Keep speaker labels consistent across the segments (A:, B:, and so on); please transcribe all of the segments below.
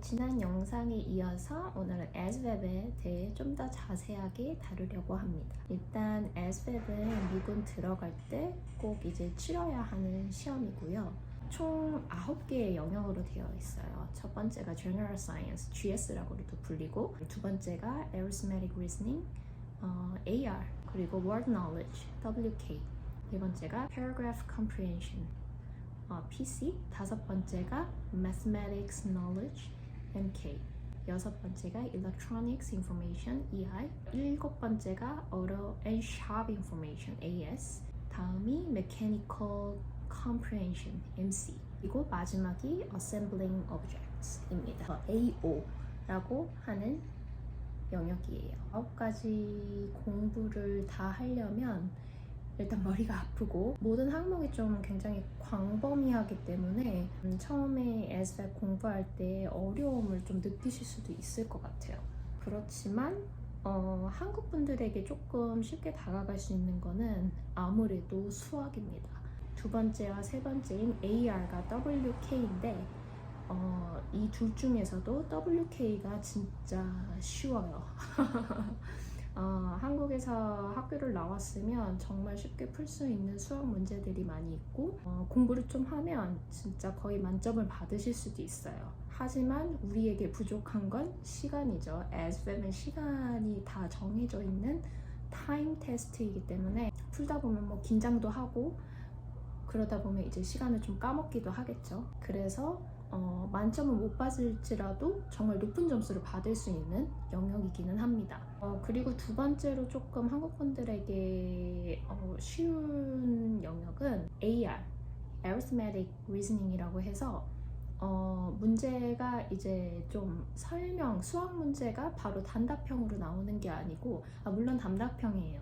A: 지난 영상에 이어서 오늘은 ASVAB에 대해 좀 더 자세하게 다루려고 합니다. 일단 ASVAB은 미군 들어갈 때 꼭 이제 치러야 하는 시험이고요. 총 9개의 영역으로 되어 있어요. 첫 번째가 General Science, GS라고도 불리고, 두 번째가 Arithmetic Reasoning, AR, 그리고 Word Knowledge, WK. 네 번째가 Paragraph Comprehension, PC. 다섯 번째가 Mathematics Knowledge, MK. 여섯 번째가 Electronics Information, EI. 일곱 번째가 Auto and Shop Information, AS. 다음이 Mechanical Comprehension, MC. 그리고 마지막이 Assembling Objects입니다. AO라고 하는 영역이에요. 9가지 공부를 다 하려면 일단 머리가 아프고 모든 항목이 좀 굉장히 광범위하기 때문에 처음에 ASVAB 공부할 때 어려움을 좀 느끼실 수도 있을 것 같아요. 그렇지만 한국 분들에게 조금 쉽게 다가갈 수 있는 거는 아무래도 수학입니다. 두 번째와 세 번째인 AR과 WK인데 이 둘 중에서도 WK가 진짜 쉬워요. 한국에서 학교를 나왔으면 정말 쉽게 풀 수 있는 수학 문제들이 많이 있고 공부를 좀 하면 진짜 거의 만점을 받으실 수도 있어요. 하지만 우리에게 부족한 건 시간이죠. ASVAB은 시간이 다 정해져 있는 타임 테스트이기 때문에 풀다 보면 뭐 긴장도 하고 그러다 보면 이제 시간을 좀 까먹기도 하겠죠. 그래서 만점을 못 받을지라도 정말 높은 점수를 받을 수 있는 영역이기는 합니다. 그리고 두 번째로 조금 한국 분들에게 쉬운 영역은 AR, Arithmetic Reasoning이라고 해서 문제가 이제 좀 수학 문제가 바로 단답형으로 나오는 게 아니고, 물론 단답형이에요.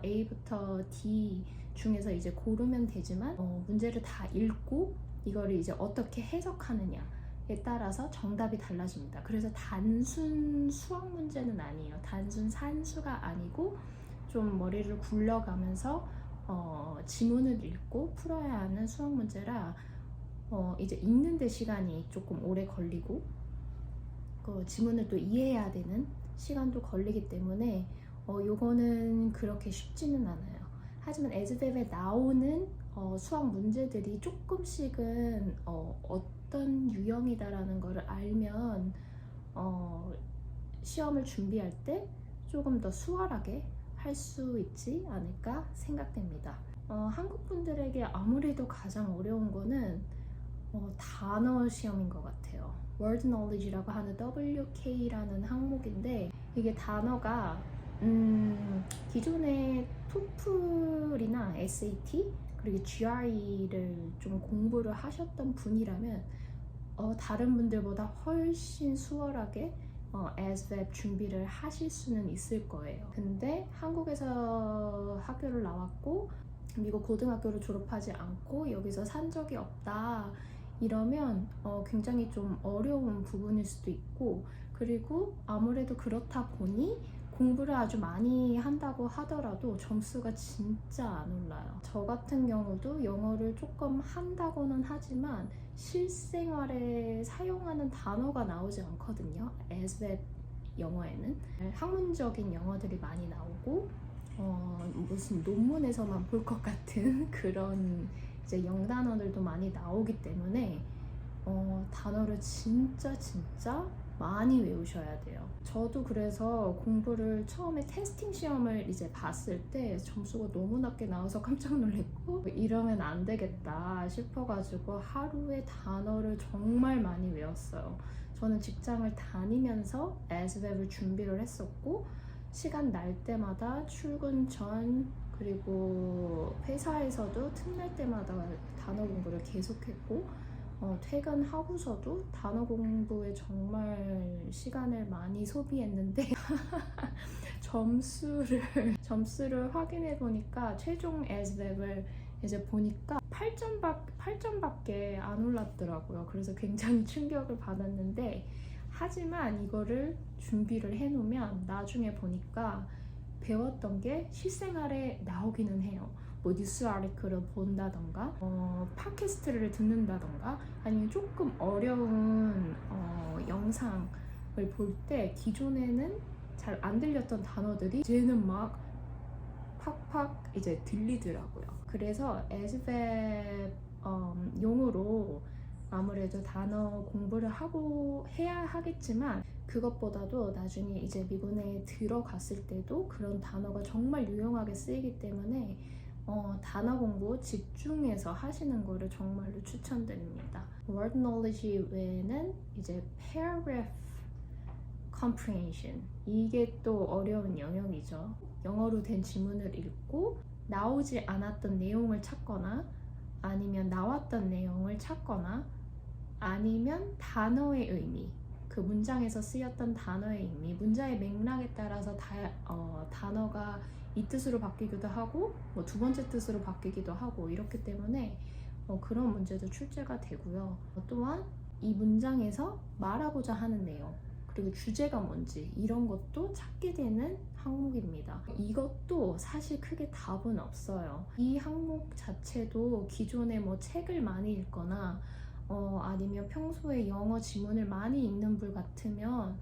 A: A부터 D 중에서 이제 고르면 되지만 문제를 다 읽고 이거를 이제 어떻게 해석하느냐에 따라서 정답이 달라집니다. 그래서 단순 수학 문제는 아니에요. 단순 산수가 아니고 좀 머리를 굴러가면서 지문을 읽고 풀어야 하는 수학 문제라 이제 읽는 데 시간이 조금 오래 걸리고 그 지문을 또 이해해야 되는 시간도 걸리기 때문에 요거는 그렇게 쉽지는 않아요. 하지만 ASVAB에 나오는 수학 문제들이 조금씩은 어떤 유형이다라는 것을 알면 시험을 준비할 때 조금 더 수월하게 할 수 있지 않을까 생각됩니다. 한국 분들에게 아무래도 가장 어려운 거는 단어 시험인 것 같아요. Word Knowledge라고 하는 WK라는 항목인데 이게 단어가 기존에 토플이나 SAT 그리고 GRE를 좀 공부를 하셨던 분이라면 다른 분들보다 훨씬 수월하게 ASVAB 준비를 하실 수는 있을 거예요. 근데 한국에서 학교를 나왔고 미국 고등학교를 졸업하지 않고 여기서 산 적이 없다 이러면 굉장히 좀 어려운 부분일 수도 있고, 그리고 아무래도 그렇다 보니 공부를 아주 많이 한다고 하더라도 점수가 진짜 안 올라요. 저 같은 경우도 영어를 조금 한다고는 하지만 실생활에 사용하는 단어가 나오지 않거든요. ASVAB 영어에는 학문적인 영어들이 많이 나오고 무슨 논문에서만 볼 것 같은 그런 이제 영단어들도 많이 나오기 때문에 단어를 진짜 많이 외우셔야 돼요. 저도 그래서 공부를 처음에 테스팅 시험을 이제 봤을 때 점수가 너무 낮게 나와서 깜짝 놀랐고 이러면 안 되겠다 싶어가지고 하루에 단어를 정말 많이 외웠어요. 저는 직장을 다니면서 ASVAB을 준비를 했었고 시간 날 때마다 출근 전 그리고 회사에서도 틈날 때마다 단어 공부를 계속했고 퇴근하고서도 단어 공부에 정말 시간을 많이 소비했는데 점수를 확인해 보니까 최종 ASVAB을 이제 보니까 8점밖에 안 올랐더라고요. 그래서 굉장히 충격을 받았는데, 하지만 이거를 준비를 해놓으면 나중에 보니까 배웠던 게 실생활에 나오기는 해요. 뭐 뉴스 아티클을 본다던가 팟캐스트를 듣는다던가 아니면 조금 어려운 영상을 볼 때 기존에는 잘 안 들렸던 단어들이 이제는 막 팍팍 이제 들리더라고요. 그래서 에스베 용어로 아무래도 단어 공부를 하고 해야 하겠지만 그것보다도 나중에 이제 미군에 들어갔을 때도 그런 단어가 정말 유용하게 쓰이기 때문에 단어 공부 집중해서 하시는 거를 정말로 추천드립니다. Word knowledge 외에는 이제 paragraph comprehension 이게 또 어려운 영역이죠. 영어로 된 지문을 읽고 나오지 않았던 내용을 찾거나 아니면 나왔던 내용을 찾거나 아니면 단어의 의미 그 문장에서 쓰였던 단어의 의미 문장의 맥락에 따라서 단어가 이 뜻으로 바뀌기도 하고 뭐 두 번째 뜻으로 바뀌기도 하고 이렇기 때문에 그런 문제도 출제가 되고요. 또한 이 문장에서 말하고자 하는 내용 그리고 주제가 뭔지 이런 것도 찾게 되는 항목입니다. 이것도 사실 크게 답은 없어요. 이 항목 자체도 기존에 뭐 책을 많이 읽거나 아니면 평소에 영어 지문을 많이 읽는 분 같으면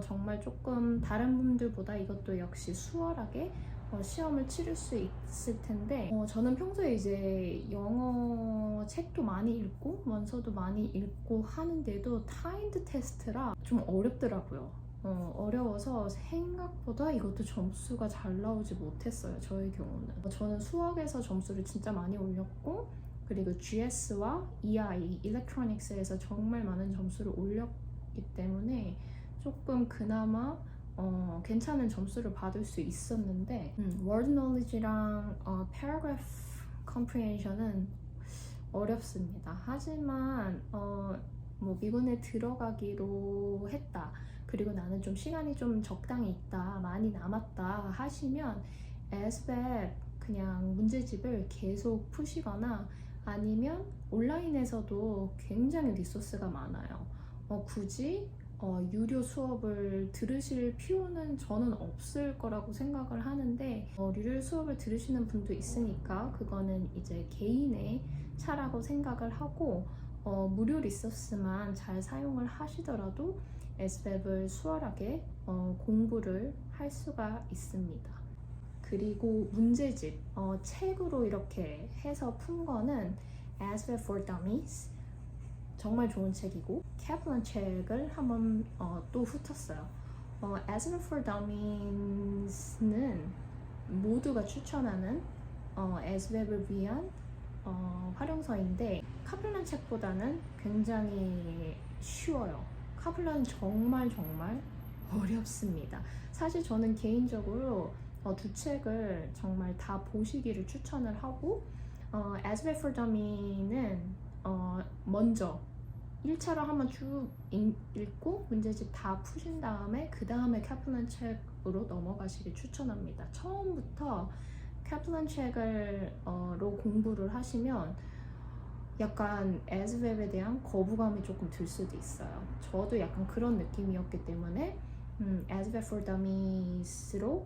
A: 정말 조금 다른 분들보다 이것도 역시 수월하게 시험을 치를 수 있을 텐데 저는 평소에 이제 영어 책도 많이 읽고 원서도 많이 읽고 하는데도 타임드 테스트라 좀 어렵더라고요. 어려워서 생각보다 이것도 점수가 잘 나오지 못했어요. 저의 경우는 저는 수학에서 점수를 진짜 많이 올렸고 그리고 GS와 EI, 일렉트로닉스에서 정말 많은 점수를 올렸기 때문에 조금 그나마 괜찮은 점수를 받을 수 있었는데 word knowledge랑 paragraph comprehension은 어렵습니다. 하지만 뭐 미군에 들어가기로 했다. 그리고 나는 좀 시간이 좀 적당히 있다, 많이 남았다 하시면 SBEP 그냥 문제집을 계속 푸시거나 아니면 온라인에서도 굉장히 리소스가 많아요. 굳이 유료 수업을 들으실 필요는 저는 없을 거라고 생각을 하는데 유료 수업을 들으시는 분도 있으니까 그거는 이제 개인의 차라고 생각을 하고 무료 리소스만 잘 사용을 하시더라도 SBEP을 수월하게 공부를 할 수가 있습니다. 그리고 문제집, 책으로 이렇게 해서 푼 거는 SBEP for Dummies 정말 좋은 책이고 Kaplan 책을 한번 또 훑었어요. SBEP for Dummies는 모두가 추천하는 SBEP을 위한 활용서인데 카플란 책보다는 굉장히 쉬워요. 카플란은 정말 어렵습니다. 사실 저는 개인적으로 두 책을 정말 다 보시기를 추천을 하고 SBEP for Dummy는 먼저 1차로 한번 쭉 읽고 문제집 다 푸신 다음에 그 다음에 카플란 책으로 넘어가시길 추천합니다. 처음부터 카플란 책으로 공부를 하시면 약간 SBEP에 대한 거부감이 조금 들 수도 있어요. 저도 약간 그런 느낌이었기 때문에 SBEP for Dummies로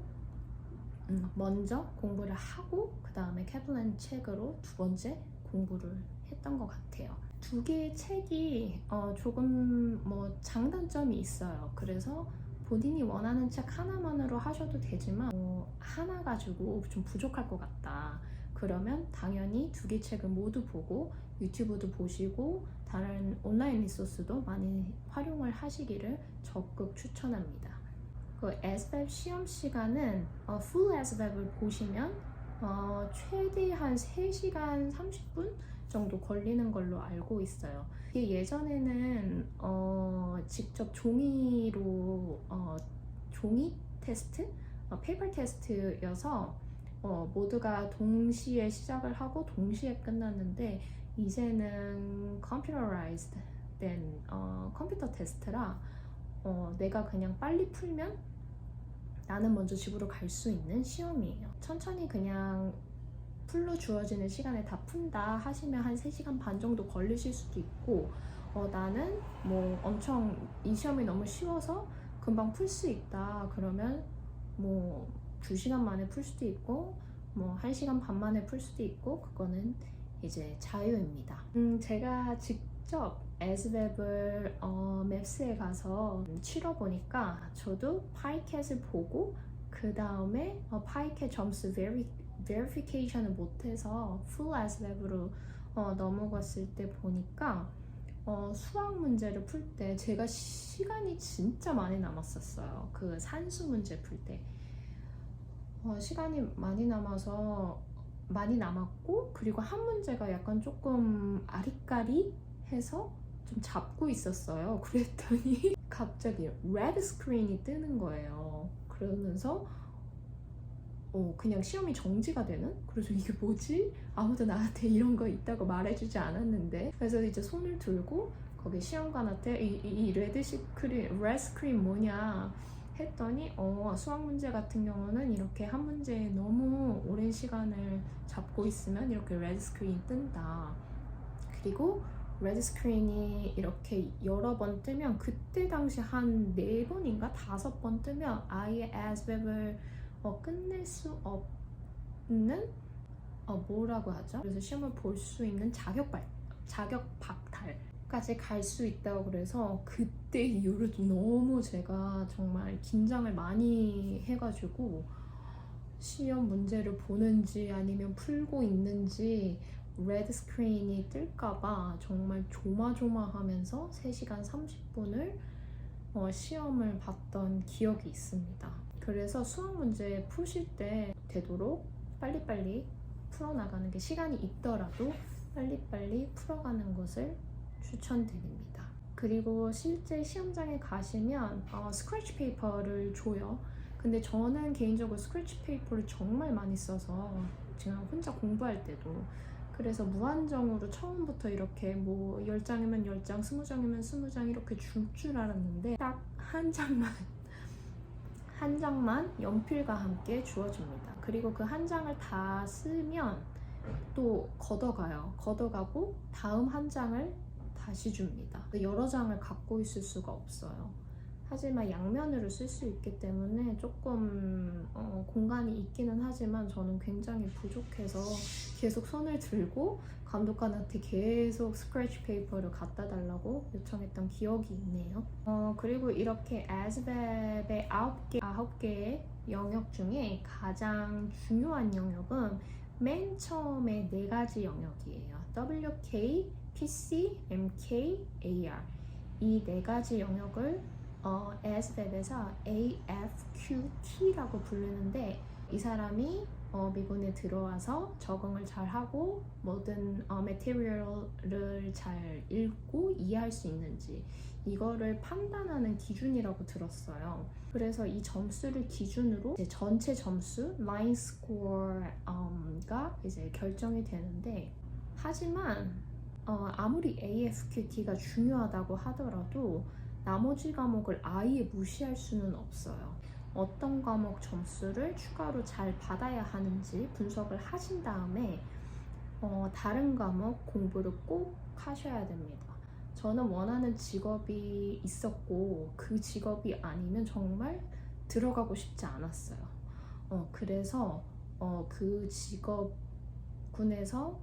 A: 먼저 공부를 하고 그 다음에 카플란 책으로 두 번째 공부를 했던 것 같아요. 두 개의 책이 조금 뭐 장단점이 있어요. 그래서 본인이 원하는 책 하나만으로 하셔도 되지만 하나 가지고 좀 부족할 것 같다. 그러면 당연히 두 개 책을 모두 보고 유튜브도 보시고 다른 온라인 리소스도 많이 활용을 하시기를 적극 추천합니다. 그 SBEP 시험 시간은 full SBEP을 보시면 최대한 3시간 30분 정도 걸리는 걸로 알고 있어요. 이게 예전에는 직접 종이로 종이 테스트, 페이퍼 테스트여서 모두가 동시에 시작을 하고 동시에 끝났는데 이제는 computerized 된 컴퓨터 테스트라 내가 그냥 빨리 풀면 나는 먼저 집으로 갈 수 있는 시험이에요. 천천히 그냥 풀로 주어지는 시간에 다 푼다 하시면 한 3시간 반 정도 걸리실 수도 있고 나는 뭐 엄청 이 시험이 너무 쉬워서 금방 풀 수 있다 그러면 뭐 2시간 만에 풀 수도 있고 뭐 1시간 반 만에 풀 수도 있고 그거는 이제 자유입니다. 제가 직접 에스웹을 맵스에 가서 치러보니까 저도 파이캣을 보고 그 다음에 파이캣 점수 베리피케이션을 못해서 풀 에스웹으로 넘어갔을 때 보니까 수학 문제를 풀 때 제가 시간이 진짜 많이 남았었어요. 그 산수 문제 풀 때 시간이 많이 남았고 그리고 한 문제가 약간 조금 아리까리 해서 좀 잡고 있었어요. 그랬더니 갑자기 레드 스크린이 뜨는 거예요. 그러면서 그냥 시험이 정지가 되는? 그래서 이게 뭐지? 아무도 나한테 이런 거 있다고 말해주지 않았는데. 그래서 이제 손을 들고 거기 시험관한테 이 레드 스크린 뭐냐 했더니 수학 문제 같은 경우는 이렇게 한 문제에 너무 오랜 시간을 잡고 있으면 이렇게 레드 스크린이 뜬다. 그리고 레드 스크린이 이렇게 여러 번 뜨면 그때 당시 한 4번인가 5번 뜨면 아예 에스웹을 끝낼 수 없는 뭐라고 하죠? 그래서 시험을 볼 수 있는 자격 박탈까지 갈 수 있다고 그래서 그때 이후로 너무 제가 정말 긴장을 많이 해가지고 시험 문제를 보는지 아니면 풀고 있는지 레드 스크린이 뜰까봐 정말 조마조마하면서 3시간 30분을 시험을 봤던 기억이 있습니다. 그래서 수학 문제 푸실 때 되도록 빨리빨리 풀어나가는 게 시간이 있더라도 빨리빨리 풀어가는 것을 추천드립니다. 그리고 실제 시험장에 가시면 스크래치 페이퍼를 줘요. 근데 저는 개인적으로 스크래치 페이퍼를 정말 많이 써서 제가 혼자 공부할 때도 그래서 무한정으로 처음부터 이렇게 뭐 10장이면 10장, 20장이면 20장 이렇게 줄 줄 알았는데 딱 한 장만 연필과 함께 주어집니다. 그리고 그 한 장을 다 쓰면 또 걷어가고 다음 한 장을 다시 줍니다. 여러 장을 갖고 있을 수가 없어요. 하지만 양면으로 쓸 수 있기 때문에 조금 공간이 있기는 하지만 저는 굉장히 부족해서 계속 손을 들고 감독관한테 계속 스크래치 페이퍼를 갖다 달라고 요청했던 기억이 있네요. 그리고 이렇게 에스웹의 9개의 영역 중에 가장 중요한 영역은 맨 처음에 4가지 영역이에요. WK, PC, MK, AR 이 4가지 영역을 에스웹에서 AFQT라고 부르는데 이 사람이 미군에 들어와서 적응을 잘하고 모든 매티리얼을 잘 읽고 이해할 수 있는지 이거를 판단하는 기준이라고 들었어요. 그래서 이 점수를 기준으로 이제 전체 점수, 라인 스코어가 이제 결정이 되는데 하지만 아무리 AFQT가 중요하다고 하더라도 나머지 과목을 아예 무시할 수는 없어요. 어떤 과목 점수를 추가로 잘 받아야 하는지 분석을 하신 다음에 다른 과목 공부를 꼭 하셔야 됩니다. 저는 원하는 직업이 있었고 그 직업이 아니면 정말 들어가고 싶지 않았어요. 그래서 그 직업군에서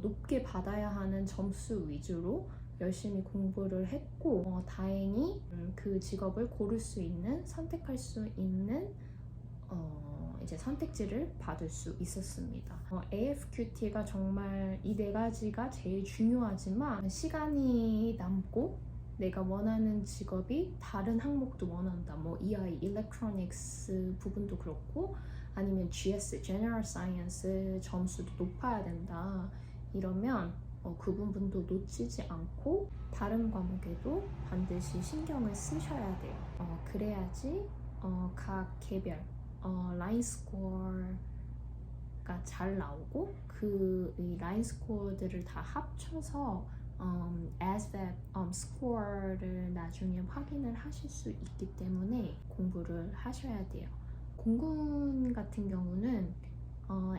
A: 높게 받아야 하는 점수 위주로 열심히 공부를 했고 다행히 그 직업을 고를 수 있는 선택할 수 있는 이제 선택지를 받을 수 있었습니다. AFQT가 정말 이 4가지가 제일 중요하지만 시간이 남고 내가 원하는 직업이 다른 항목도 원한다. 뭐 EI, Electronics 부분도 그렇고 아니면 GS, General Science 점수도 높아야 된다. 이러면 그 부분도 놓치지 않고 다른 과목에도 반드시 신경을 쓰셔야 돼요. 그래야지 각 개별 라인 스코어가 잘 나오고 이 라인 스코어들을 다 합쳐서 에스웹 스코어를 나중에 확인을 하실 수 있기 때문에 공부를 하셔야 돼요. 공군 같은 경우는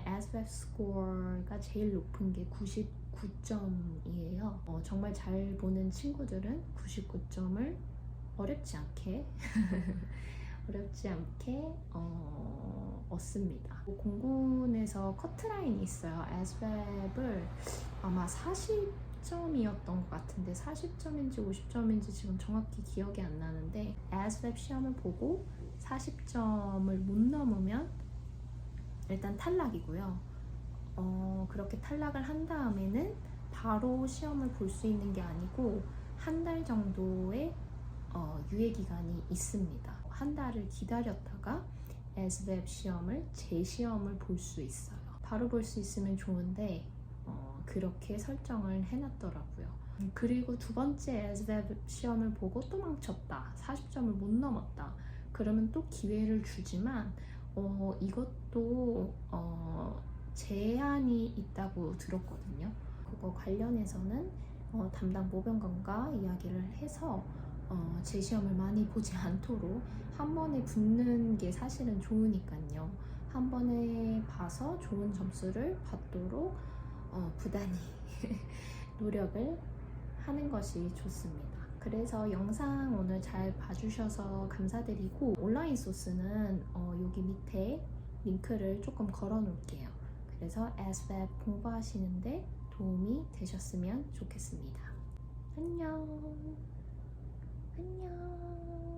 A: 에스웹 스코어가 제일 높은 게 99점이에요. 정말 잘 보는 친구들은 99점을 어렵지 않게 어렵지 않게 얻습니다. 공군에서 커트라인이 있어요. ASVAB을 아마 40점이었던 것 같은데 40점인지 50점인지 지금 정확히 기억이 안 나는데 ASVAB 시험을 보고 40점을 못 넘으면 일단 탈락이고요. 그렇게 탈락을 한 다음에는 바로 시험을 볼 수 있는 게 아니고 한 달 정도의 유예 기간이 있습니다. 한 달을 기다렸다가 ASVAB 시험을 재시험을 볼 수 있어요. 바로 볼 수 있으면 좋은데 그렇게 설정을 해놨더라고요. 그리고 두 번째 ASVAB 시험을 보고 또 망쳤다. 40점을 못 넘었다. 그러면 또 기회를 주지만 이것도 제한이 있다고 들었거든요. 그거 관련해서는 담당 모병관과 이야기를 해서 재시험을 많이 보지 않도록 한 번에 붙는 게 사실은 좋으니까요. 한 번에 봐서 좋은 점수를 받도록 부단히 노력을 하는 것이 좋습니다. 그래서 영상 오늘 잘 봐주셔서 감사드리고 온라인 소스는 여기 밑에 링크를 조금 걸어 놓을게요. 그래서 ASVAB 공부하시는데 도움이 되셨으면 좋겠습니다. 안녕. 안녕.